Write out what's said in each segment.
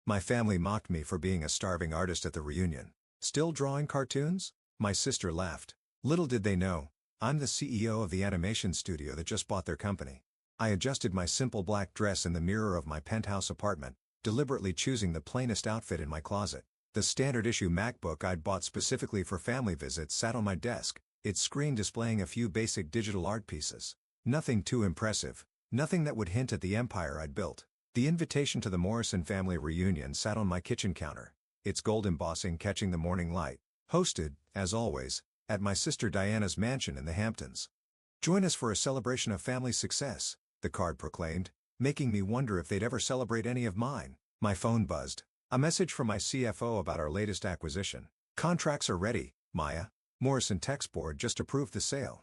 My family mocked me for being a starving artist at the reunion. Still drawing cartoons? My sister laughed. Little did they know, I'm the CEO of the animation studio that just bought their company. I adjusted my simple black dress in the mirror of my penthouse apartment, deliberately choosing the plainest outfit in my closet. The standard issue MacBook I'd bought specifically for family visits sat on my desk, its screen displaying a few basic digital art pieces. Nothing too impressive, nothing that would hint at the empire I'd built. The invitation to the Morrison family reunion sat on my kitchen counter, its gold embossing catching the morning light. Hosted, as always, at my sister Diana's mansion in the Hamptons. Join us for a celebration of family success, the card proclaimed, making me wonder if they'd ever celebrate any of mine. My phone buzzed. A message from my CFO about our latest acquisition. Contracts are ready, Maya. Morrison Text Board just approved the sale.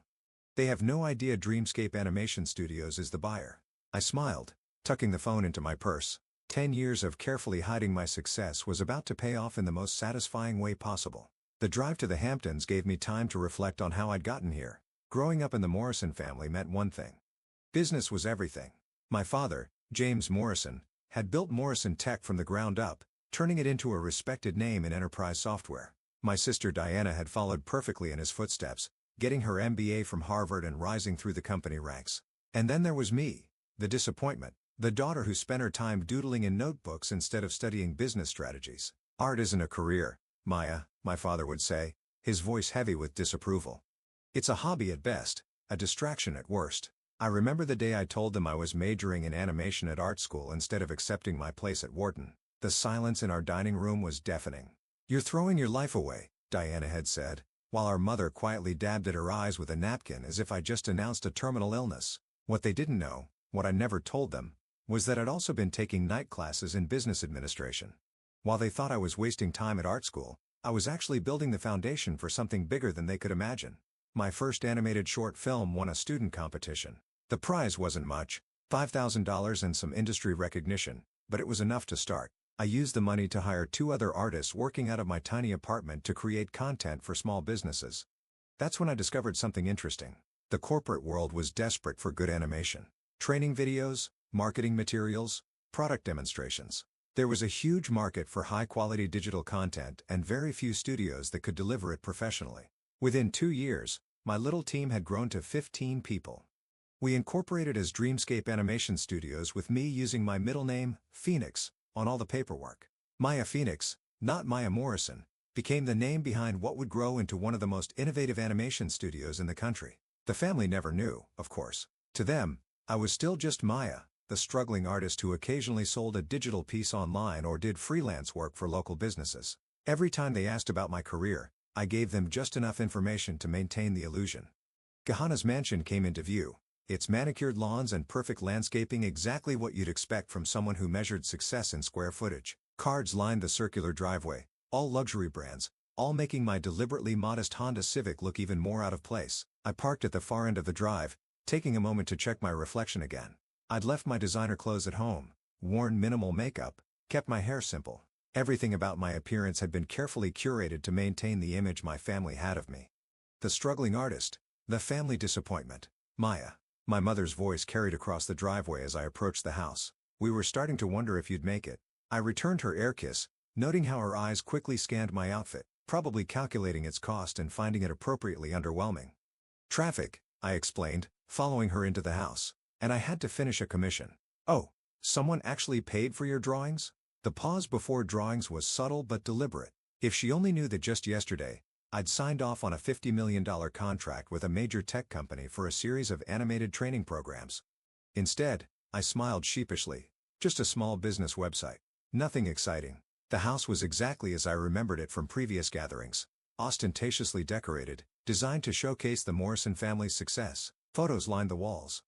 They have no idea Dreamscape Animation Studios is the buyer. I smiled, tucking the phone into my purse. 10 years of carefully hiding my success was about to pay off in the most satisfying way possible. The drive to the Hamptons gave me time to reflect on how I'd gotten here. Growing up in the Morrison family meant one thing. Business was everything. My father, James Morrison, had built Morrison Tech from the ground up, turning it into a respected name in enterprise software. My sister Diana had followed perfectly in his footsteps, getting her MBA from Harvard and rising through the company ranks. And then there was me, the disappointment, the daughter who spent her time doodling in notebooks instead of studying business strategies. Art isn't a career, Maya, my father would say, his voice heavy with disapproval. It's a hobby at best, a distraction at worst. I remember the day I told them I was majoring in animation at art school instead of accepting my place at Wharton. The silence in our dining room was deafening. You're throwing your life away, Diana had said, while our mother quietly dabbed at her eyes with a napkin as if I just announced a terminal illness. What they didn't know, what I never told them, was that I'd also been taking night classes in business administration. While they thought I was wasting time at art school, I was actually building the foundation for something bigger than they could imagine. My first animated short film won a student competition. The prize wasn't much, $5,000 and some industry recognition, but it was enough to start. I used the money to hire 2 other artists working out of my tiny apartment to create content for small businesses. That's when I discovered something interesting. The corporate world was desperate for good animation. Training videos, marketing materials, product demonstrations. There was a huge market for high-quality digital content and very few studios that could deliver it professionally. Within 2 years, my little team had grown to 15 people. We incorporated as Dreamscape Animation Studios with me using my middle name, Phoenix, on all the paperwork. Maya Phoenix, not Maya Morrison, became the name behind what would grow into one of the most innovative animation studios in the country. The family never knew, of course. To them, I was still just Maya, the struggling artist who occasionally sold a digital piece online or did freelance work for local businesses. Every time they asked about my career, I gave them just enough information to maintain the illusion. Gahana's mansion came into view. Its manicured lawns and perfect landscaping exactly what you'd expect from someone who measured success in square footage. Cards lined the circular driveway, all luxury brands, all making my deliberately modest Honda Civic look even more out of place. I parked at the far end of the drive, taking a moment to check my reflection again. I'd left my designer clothes at home, worn minimal makeup, kept my hair simple. Everything about my appearance had been carefully curated to maintain the image my family had of me. The struggling artist, the family disappointment, Maya. My mother's voice carried across the driveway as I approached the house. We were starting to wonder if you'd make it. I returned her air kiss, noting how her eyes quickly scanned my outfit, probably calculating its cost and finding it appropriately underwhelming. Traffic, I explained, following her into the house. And I had to finish a commission. Oh, someone actually paid for your drawings? The pause before drawings was subtle but deliberate. If she only knew that just yesterday, I'd signed off on a $50 million contract with a major tech company for a series of animated training programs. Instead, I smiled sheepishly. Just a small business website. Nothing exciting. The house was exactly as I remembered it from previous gatherings. Ostentatiously decorated, designed to showcase the Morrison family's success. Photos lined the walls.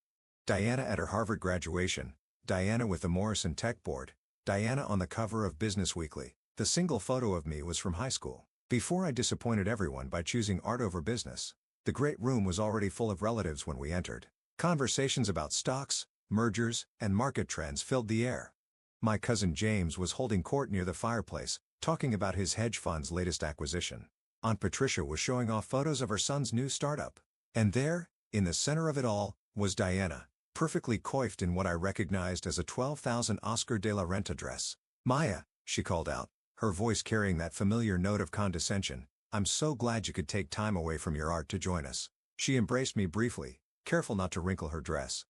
Diana at her Harvard graduation, Diana with the Morrison Tech Board, Diana on the cover of Business Weekly. The single photo of me was from high school. Before I disappointed everyone by choosing art over business, the great room was already full of relatives when we entered. Conversations about stocks, mergers, and market trends filled the air. My cousin James was holding court near the fireplace, talking about his hedge fund's latest acquisition. Aunt Patricia was showing off photos of her son's new startup. And there, in the center of it all, was Diana, perfectly coiffed in what I recognized as a 12,000 Oscar de la Renta dress. Maya, she called out, her voice carrying that familiar note of condescension. "I'm so glad you could take time away from your art to join us." She embraced me briefly, careful not to wrinkle her dress.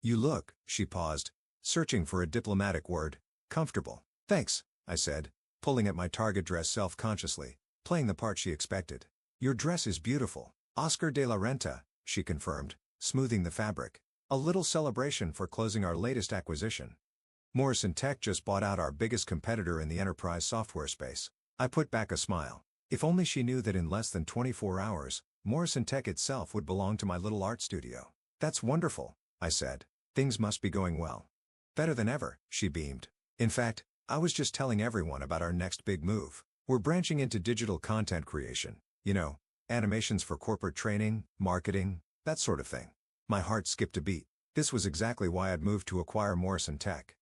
"You look," she paused, searching for a diplomatic word, "comfortable." "Thanks," I said, pulling at my Target dress self-consciously, playing the part she expected. "Your dress is beautiful." "Oscar de la Renta," she confirmed, smoothing the fabric. "A little celebration for closing our latest acquisition. Morrison Tech just bought out our biggest competitor in the enterprise software space." I put back a smile. If only she knew that in less than 24 hours, Morrison Tech itself would belong to my little art studio. "That's wonderful," I said. "Things must be going well." "Better than ever," she beamed. "In fact, I was just telling everyone about our next big move. We're branching into digital content creation, animations for corporate training, marketing, that sort of thing." My heart skipped a beat. This was exactly why I'd moved to acquire Morrison Tech.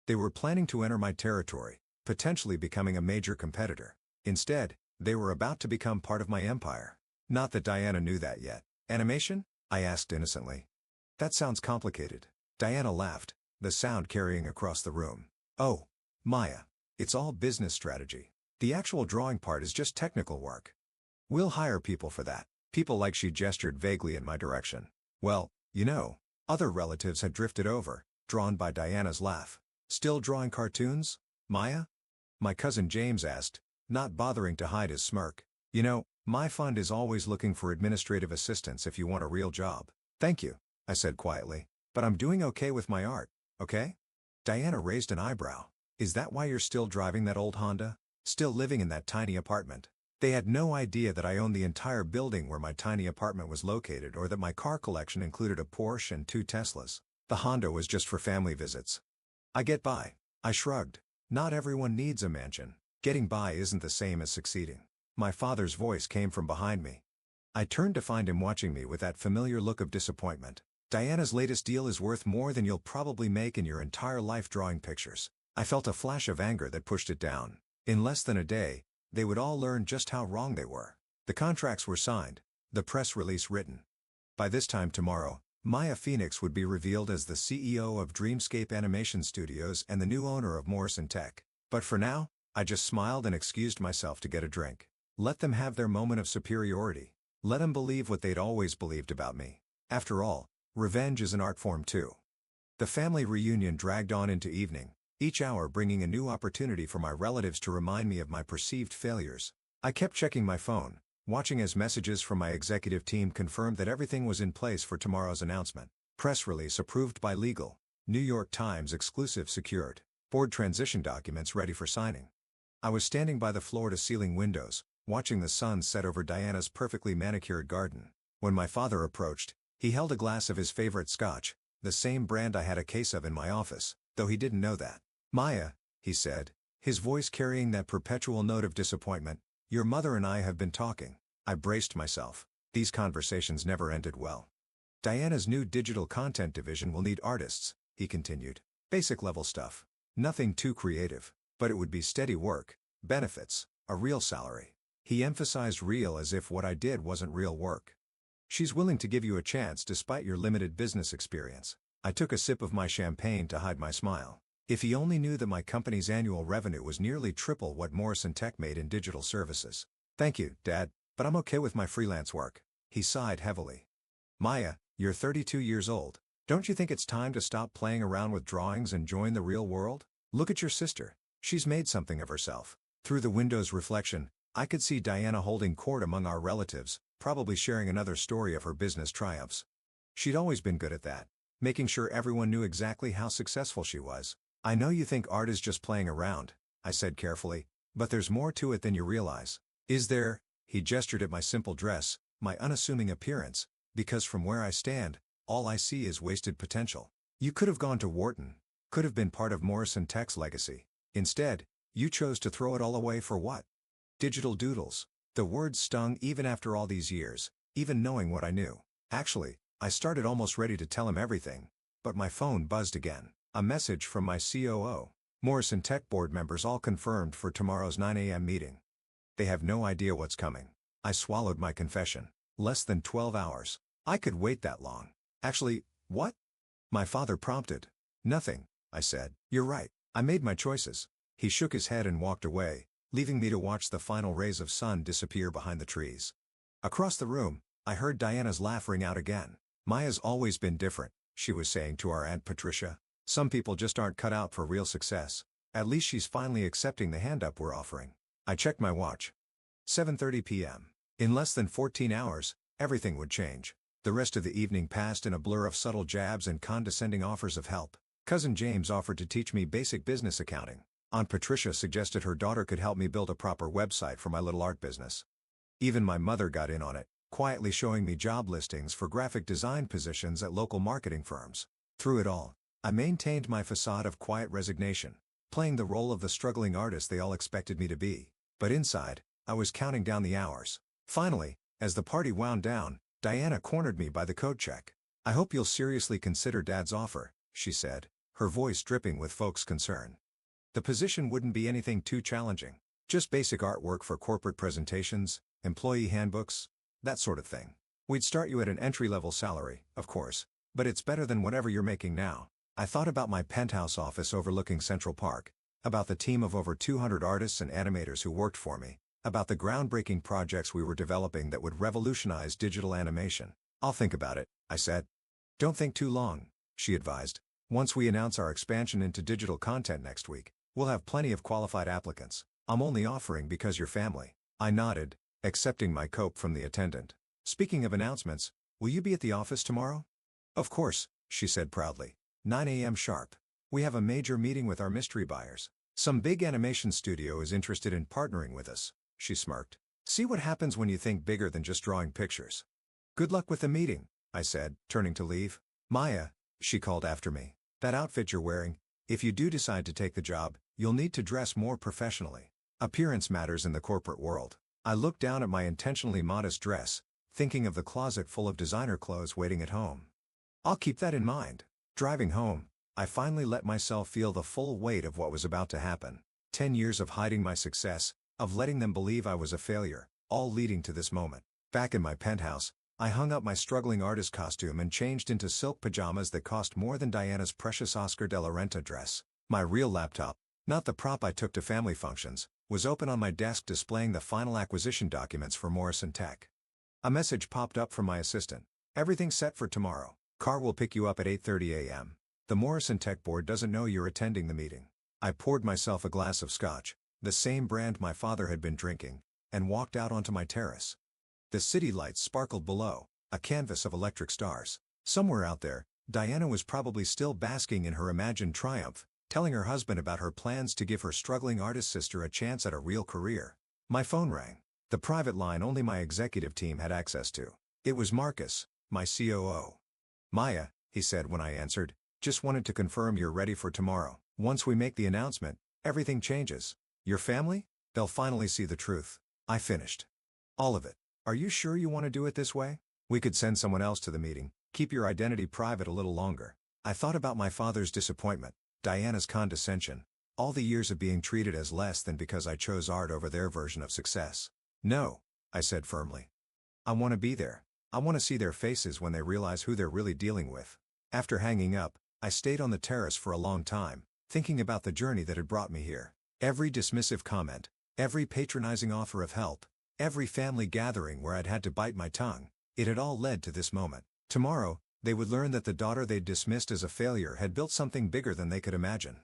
They were planning to enter my territory, potentially becoming a major competitor. Instead, they were about to become part of my empire. Not that Diana knew that yet. "Animation?" I asked innocently. "That sounds complicated." Diana laughed, the sound carrying across the room. "Oh, Maya. It's all business strategy. The actual drawing part is just technical work. We'll hire people for that." People like she gestured vaguely in my direction. "Well, other relatives had drifted over, drawn by Diana's laugh. "Still drawing cartoons, Maya?" my cousin James asked, not bothering to hide his smirk. My fund is always looking for administrative assistants if you want a real job." "Thank you," I said quietly, "but I'm doing okay with my art, okay?" Diana raised an eyebrow. "Is that why you're still driving that old Honda? Still living in that tiny apartment?" They had no idea that I owned the entire building where my tiny apartment was located or that my car collection included a Porsche and 2 Teslas. The Honda was just for family visits. "I get by." I shrugged. "Not everyone needs a mansion. Getting by isn't the same as succeeding." My father's voice came from behind me. I turned to find him watching me with that familiar look of disappointment. "Diana's latest deal is worth more than you'll probably make in your entire life drawing pictures." I felt a flash of anger that pushed it down. In less than a day, they would all learn just how wrong they were. The contracts were signed, the press release written. By this time tomorrow, Maya Phoenix would be revealed as the CEO of Dreamscape Animation Studios and the new owner of Morrison Tech. But for now, I just smiled and excused myself to get a drink. Let them have their moment of superiority. Let them believe what they'd always believed about me. After all, revenge is an art form too. The family reunion dragged on into evening, each hour bringing a new opportunity for my relatives to remind me of my perceived failures. I kept checking my phone, watching as messages from my executive team confirmed that everything was in place for tomorrow's announcement. Press release approved by legal. New York Times exclusive secured. Board transition documents ready for signing. I was standing by the floor-to-ceiling windows, watching the sun set over Diana's perfectly manicured garden. When my father approached, he held a glass of his favorite scotch, the same brand I had a case of in my office, though he didn't know that. "Maya," he said, his voice carrying that perpetual note of disappointment, "your mother and I have been talking." I braced myself. These conversations never ended well. "Diana's new digital content division will need artists," he continued. "Basic level stuff. Nothing too creative, but it would be steady work, benefits, a real salary." He emphasized real as if what I did wasn't real work. "She's willing to give you a chance despite your limited business experience." I took a sip of my champagne to hide my smile. If he only knew that my company's annual revenue was nearly triple what Morrison Tech made in digital services. "Thank you, Dad, but I'm okay with my freelance work." He sighed heavily. "Maya, you're 32 years old. Don't you think it's time to stop playing around with drawings and join the real world? Look at your sister. She's made something of herself." Through the window's reflection, I could see Diana holding court among our relatives, probably sharing another story of her business triumphs. She'd always been good at that, making sure everyone knew exactly how successful she was. "I know you think art is just playing around," I said carefully, "but there's more to it than you realize." "Is there?" He gestured at my simple dress, my unassuming appearance, "because from where I stand, all I see is wasted potential. You could have gone to Wharton, could have been part of Morrison Tech's legacy. Instead, you chose to throw it all away for what? Digital doodles." The words stung even after all these years, even knowing what I knew. Actually, I started almost ready to tell him everything. But my phone buzzed again. A message from my COO. "Morrison Tech board members all confirmed for tomorrow's 9 a.m. meeting." They have no idea what's coming. I swallowed my confession. Less than 12 hours. I could wait that long. "Actually, what?" my father prompted. "Nothing," I said. "You're right. I made my choices." He shook his head and walked away, leaving me to watch the final rays of sun disappear behind the trees. Across the room, I heard Diana's laugh ring out again. Maya's always been different, she was saying to our Aunt Patricia. Some people just aren't cut out for real success. At least she's finally accepting the hand-up we're offering. I checked my watch. 7:30 p.m. In less than 14 hours, everything would change. The rest of the evening passed in a blur of subtle jabs and condescending offers of help. Cousin James offered to teach me basic business accounting. Aunt Patricia suggested her daughter could help me build a proper website for my little art business. Even my mother got in on it, quietly showing me job listings for graphic design positions at local marketing firms. Through it all, I maintained my facade of quiet resignation, playing the role of the struggling artist they all expected me to be. But inside, I was counting down the hours. Finally, as the party wound down, Diana cornered me by the coat check. "I hope you'll seriously consider Dad's offer," she said, her voice dripping with folks' concern. "The position wouldn't be anything too challenging. Just basic artwork for corporate presentations, employee handbooks, that sort of thing. We'd start you at an entry-level salary, of course, but it's better than whatever you're making now." I thought about my penthouse office overlooking Central Park, about the team of over 200 artists and animators who worked for me, about the groundbreaking projects we were developing that would revolutionize digital animation. "I'll think about it," I said. "Don't think too long," she advised. "Once we announce our expansion into digital content next week, we'll have plenty of qualified applicants. I'm only offering because you're family." I nodded, accepting my cope from the attendant. "Speaking of announcements, will you be at the office tomorrow?" "Of course," she said proudly. 9 a.m. sharp. We have a major meeting with our mystery buyers. Some big animation studio is interested in partnering with us," she smirked. "See what happens when you think bigger than just drawing pictures." "Good luck with the meeting," I said, turning to leave. "Maya," she called after me, "that outfit you're wearing, if you do decide to take the job, you'll need to dress more professionally. Appearance matters in the corporate world." I looked down at my intentionally modest dress, thinking of the closet full of designer clothes waiting at home. "I'll keep that in mind." Driving home, I finally let myself feel the full weight of what was about to happen. 10 years of hiding my success, of letting them believe I was a failure, all leading to this moment. Back in my penthouse, I hung up my struggling artist costume and changed into silk pajamas that cost more than Diana's precious Oscar de la Renta dress. My real laptop, not the prop I took to family functions, was open on my desk displaying the final acquisition documents for Morrison Tech. A message popped up from my assistant. "Everything's set for tomorrow. Car will pick you up at 8:30 a.m. The Morrison Tech board doesn't know you're attending the meeting." I poured myself a glass of scotch, the same brand my father had been drinking, and walked out onto my terrace. The city lights sparkled below, a canvas of electric stars. Somewhere out there, Diana was probably still basking in her imagined triumph, telling her husband about her plans to give her struggling artist sister a chance at a real career. My phone rang. The private line only my executive team had access to. It was Marcus, my COO. "Maya," he said when I answered, "just wanted to confirm you're ready for tomorrow. Once we make the announcement, everything changes. Your family? They'll finally see the truth." I finished. "All of it. Are you sure you want to do it this way? We could send someone else to the meeting, keep your identity private a little longer." I thought about my father's disappointment, Diana's condescension, all the years of being treated as less than because I chose art over their version of success. "No," I said firmly. "I want to be there. I want to see their faces when they realize who they're really dealing with." After hanging up, I stayed on the terrace for a long time, thinking about the journey that had brought me here. Every dismissive comment, every patronizing offer of help, every family gathering where I'd had to bite my tongue, it had all led to this moment. Tomorrow, they would learn that the daughter they'd dismissed as a failure had built something bigger than they could imagine.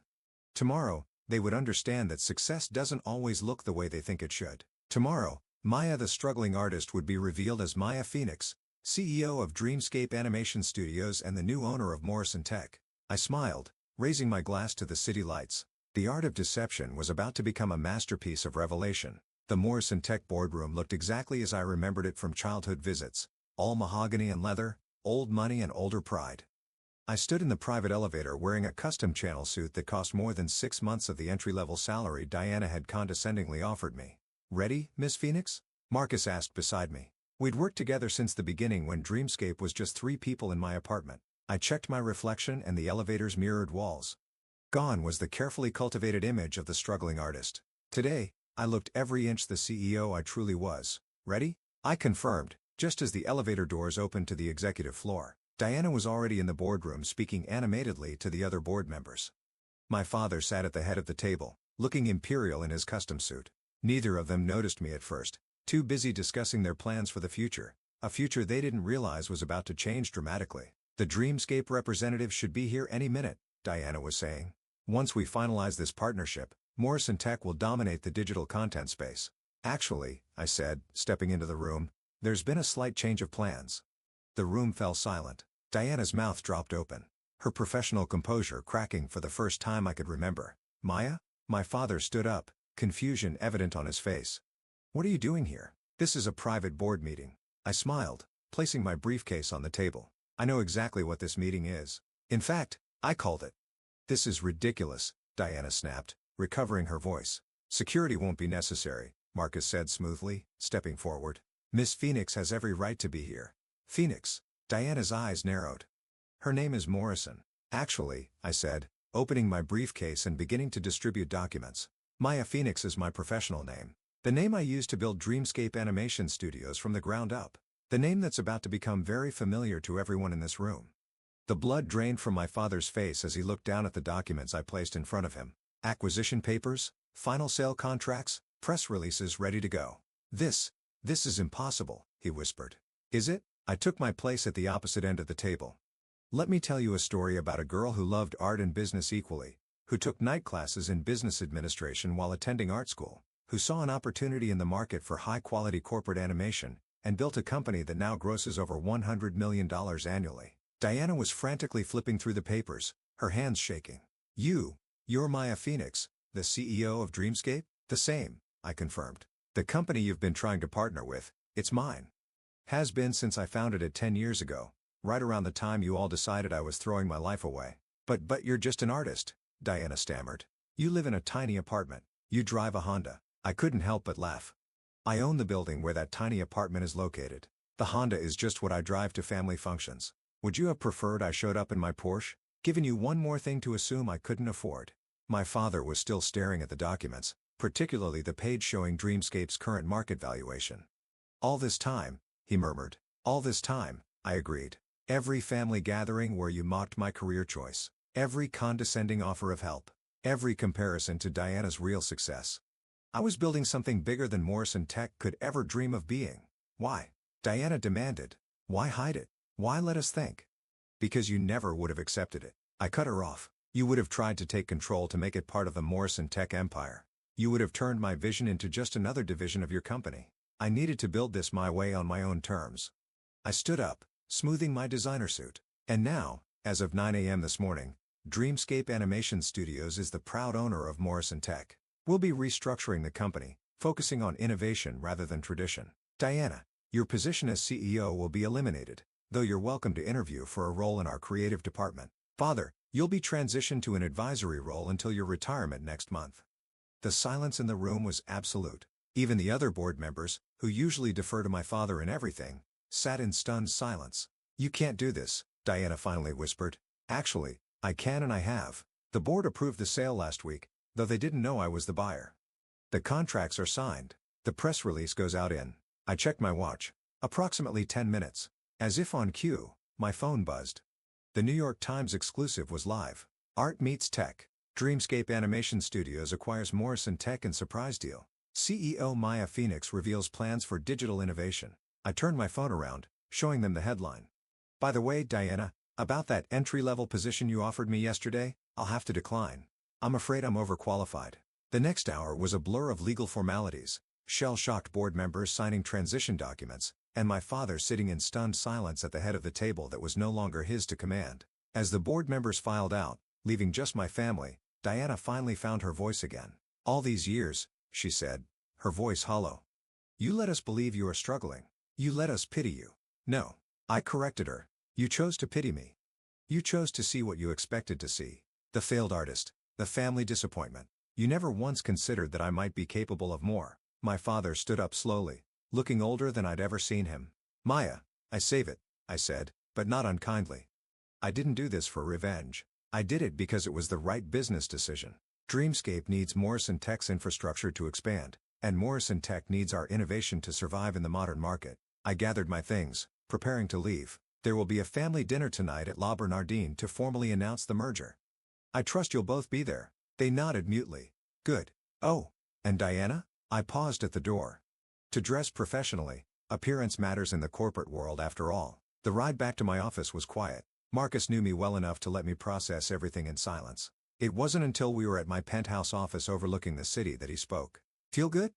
Tomorrow, they would understand that success doesn't always look the way they think it should. Tomorrow, Maya the struggling artist would be revealed as Maya Phoenix, CEO of Dreamscape Animation Studios and the new owner of Morrison Tech. I smiled, raising my glass to the city lights. The art of deception was about to become a masterpiece of revelation. The Morrison Tech boardroom looked exactly as I remembered it from childhood visits, all mahogany and leather, old money and older pride. I stood in the private elevator wearing a custom channel suit that cost more than 6 months of the entry-level salary Diana had condescendingly offered me. "Ready, Miss Phoenix?" Marcus asked beside me. We'd worked together since the beginning when Dreamscape was just 3 people in my apartment. I checked my reflection and the elevator's mirrored walls. Gone was the carefully cultivated image of the struggling artist. Today, I looked every inch the CEO I truly was. "Ready?" I confirmed, just as the elevator doors opened to the executive floor. Diana was already in the boardroom speaking animatedly to the other board members. My father sat at the head of the table, looking imperial in his custom suit. Neither of them noticed me at first, too busy discussing their plans for the future, a future they didn't realize was about to change dramatically. The Dreamscape representative should be here any minute, Diana was saying. Once we finalize this partnership, Morrison Tech will dominate the digital content space. Actually, I said, stepping into the room, there's been a slight change of plans. The room fell silent. Diana's mouth dropped open, her professional composure cracking for the first time I could remember. Maya? My father stood up, confusion evident on his face. What are you doing here? This is a private board meeting. I smiled, placing my briefcase on the table. I know exactly what this meeting is. In fact, I called it. This is ridiculous, Diana snapped, recovering her voice. Security won't be necessary, Marcus said smoothly, stepping forward. Miss Phoenix has every right to be here. Phoenix? Diana's eyes narrowed. Her name is Morrison. Actually, I said, opening my briefcase and beginning to distribute documents. Maya Phoenix is my professional name. The name I use to build Dreamscape Animation Studios from the ground up. The name that's about to become very familiar to everyone in this room. The blood drained from my father's face as he looked down at the documents I placed in front of him. Acquisition papers, final sale contracts, press releases ready to go. This is impossible, he whispered. Is it? I took my place at the opposite end of the table. Let me tell you a story about a girl who loved art and business equally, who took night classes in business administration while attending art school, who saw an opportunity in the market for high-quality corporate animation, and built a company that now grosses over $100 million annually. Diana was frantically flipping through the papers, her hands shaking. You're Maya Phoenix, the CEO of Dreamscape? The same, I confirmed. The company you've been trying to partner with, it's mine. Has been since I founded it 10 years ago, right around the time you all decided I was throwing my life away. But you're just an artist, Diana stammered. You live in a tiny apartment. You drive a Honda. I couldn't help but laugh. I own the building where that tiny apartment is located. The Honda is just what I drive to family functions. Would you have preferred I showed up in my Porsche? Given you one more thing to assume I couldn't afford. My father was still staring at the documents, particularly the page showing Dreamscape's current market valuation. All this time, he murmured. All this time, I agreed. Every family gathering where you mocked my career choice. Every condescending offer of help. Every comparison to Diana's real success. I was building something bigger than Morrison Tech could ever dream of being. Why? Diana demanded. Why hide it? Why let us think? Because you never would have accepted it. I cut her off. You would have tried to take control to make it part of the Morrison Tech empire. You would have turned my vision into just another division of your company. I needed to build this my way on my own terms. I stood up, smoothing my designer suit. And now, as of 9 a.m. this morning, Dreamscape Animation Studios is the proud owner of Morrison Tech. We'll be restructuring the company, focusing on innovation rather than tradition. Diana, your position as CEO will be eliminated, though you're welcome to interview for a role in our creative department. Father, you'll be transitioned to an advisory role until your retirement next month. The silence in the room was absolute. Even the other board members, who usually defer to my father in everything, sat in stunned silence. You can't do this, Diana finally whispered. Actually, I can and I have. The board approved the sale last week, though they didn't know I was the buyer. The contracts are signed. The press release goes out in. I checked my watch. Approximately 10 minutes. As if on cue, my phone buzzed. The New York Times exclusive was live. Art meets tech. Dreamscape Animation Studios acquires Morrison Tech in surprise deal. CEO Maya Phoenix reveals plans for digital innovation. I turned my phone around, showing them the headline. By the way, Diana, about that entry-level position you offered me yesterday, I'll have to decline. I'm afraid I'm overqualified. The next hour was a blur of legal formalities, shell-shocked board members signing transition documents, and my father sitting in stunned silence at the head of the table that was no longer his to command. As the board members filed out, leaving just my family, Diana finally found her voice again. All these years, she said, her voice hollow. You let us believe you are struggling. You let us pity you. No. I corrected her. You chose to pity me. You chose to see what you expected to see. The failed artist. The family disappointment. You never once considered that I might be capable of more. My father stood up slowly, looking older than I'd ever seen him. Maya, I save it, I said, but not unkindly. I didn't do this for revenge. I did it because it was the right business decision. Dreamscape needs Morrison Tech's infrastructure to expand, and Morrison Tech needs our innovation to survive in the modern market. I gathered my things, preparing to leave. There will be a family dinner tonight at La Bernardine to formally announce the merger. I trust you'll both be there. They nodded mutely. Good. Oh, and Diana? I paused at the door. To dress professionally, appearance matters in the corporate world after all. The ride back to my office was quiet. Marcus knew me well enough to let me process everything in silence. It wasn't until we were at my penthouse office overlooking the city that he spoke. Feel good?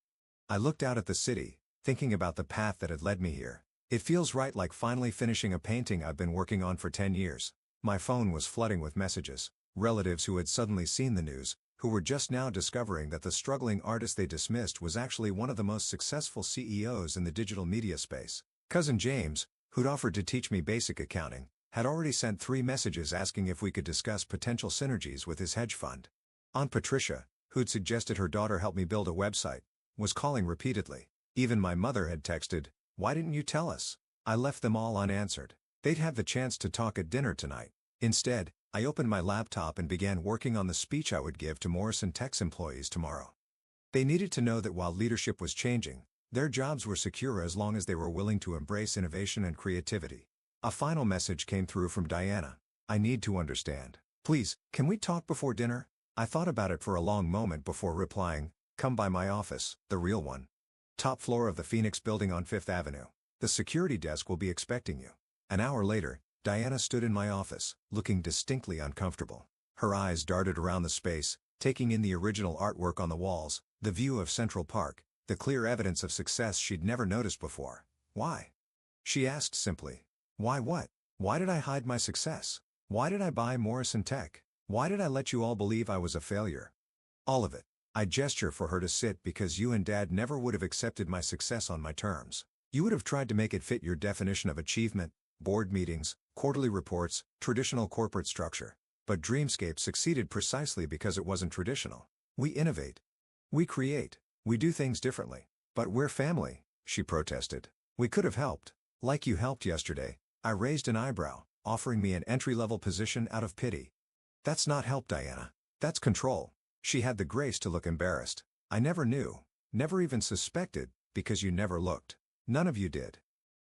I looked out at the city, thinking about the path that had led me here. It feels right, like finally finishing a painting I've been working on for 10 years. My phone was flooding with messages. Relatives who had suddenly seen the news, who were just now discovering that the struggling artist they dismissed was actually one of the most successful CEOs in the digital media space. Cousin James, who'd offered to teach me basic accounting, had already sent 3 messages asking if we could discuss potential synergies with his hedge fund. Aunt Patricia, who'd suggested her daughter help me build a website, was calling repeatedly. Even my mother had texted, "Why didn't you tell us?" I left them all unanswered. They'd have the chance to talk at dinner tonight. Instead, I opened my laptop and began working on the speech I would give to Morrison Tech's employees tomorrow. They needed to know that while leadership was changing, their jobs were secure as long as they were willing to embrace innovation and creativity. A final message came through from Diana. "I need to understand. Please, can we talk before dinner?" I thought about it for a long moment before replying, "Come by my office, the real one. Top floor of the Phoenix building on 5th Avenue. The security desk will be expecting you." An hour later, Diana stood in my office, looking distinctly uncomfortable. Her eyes darted around the space, taking in the original artwork on the walls, the view of Central Park, the clear evidence of success she'd never noticed before. "Why?" she asked simply. "Why what? Why did I hide my success? Why did I buy Morrison Tech? Why did I let you all believe I was a failure?" "All of it." I gesture for her to sit, "because you and Dad never would have accepted my success on my terms. You would have tried to make it fit your definition of achievement, board meetings, quarterly reports, traditional corporate structure. But Dreamscape succeeded precisely because it wasn't traditional. We innovate. We create. We do things differently. But we're family," she protested. "We could have helped. Like you helped yesterday." I raised an eyebrow, offering me an entry-level position out of pity. "That's not help, Diana. That's control." She had the grace to look embarrassed. "I never knew, never even suspected, because you never looked. None of you did.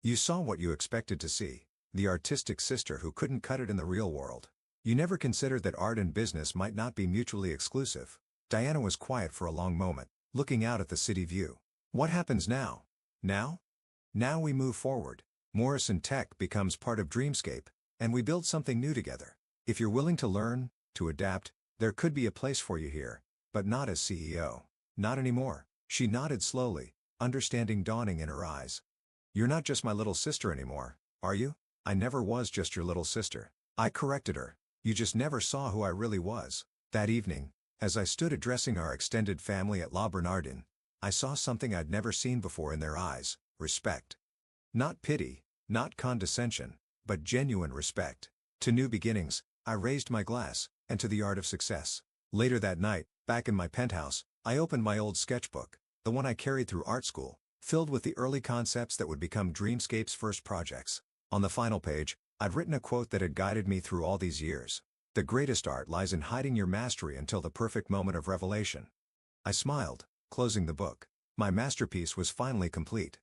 You saw what you expected to see, the artistic sister who couldn't cut it in the real world. You never considered that art and business might not be mutually exclusive." Diana was quiet for a long moment, looking out at the city view. "What happens now?" "Now? Now we move forward. Morrison Tech becomes part of Dreamscape, and we build something new together. If you're willing to learn, to adapt, there could be a place for you here, but not as CEO. Not anymore." She nodded slowly, understanding dawning in her eyes. "You're not just my little sister anymore, are you?" "I never was just your little sister," I corrected her. "You just never saw who I really was." That evening, as I stood addressing our extended family at La Bernardin, I saw something I'd never seen before in their eyes: respect. Not pity, not condescension, but genuine respect. To new beginnings, I raised my glass, and to the art of success. Later that night, back in my penthouse, I opened my old sketchbook, the one I carried through art school, filled with the early concepts that would become Dreamscape's first projects. On the final page, I'd written a quote that had guided me through all these years: "The greatest art lies in hiding your mastery until the perfect moment of revelation." I smiled, closing the book. My masterpiece was finally complete.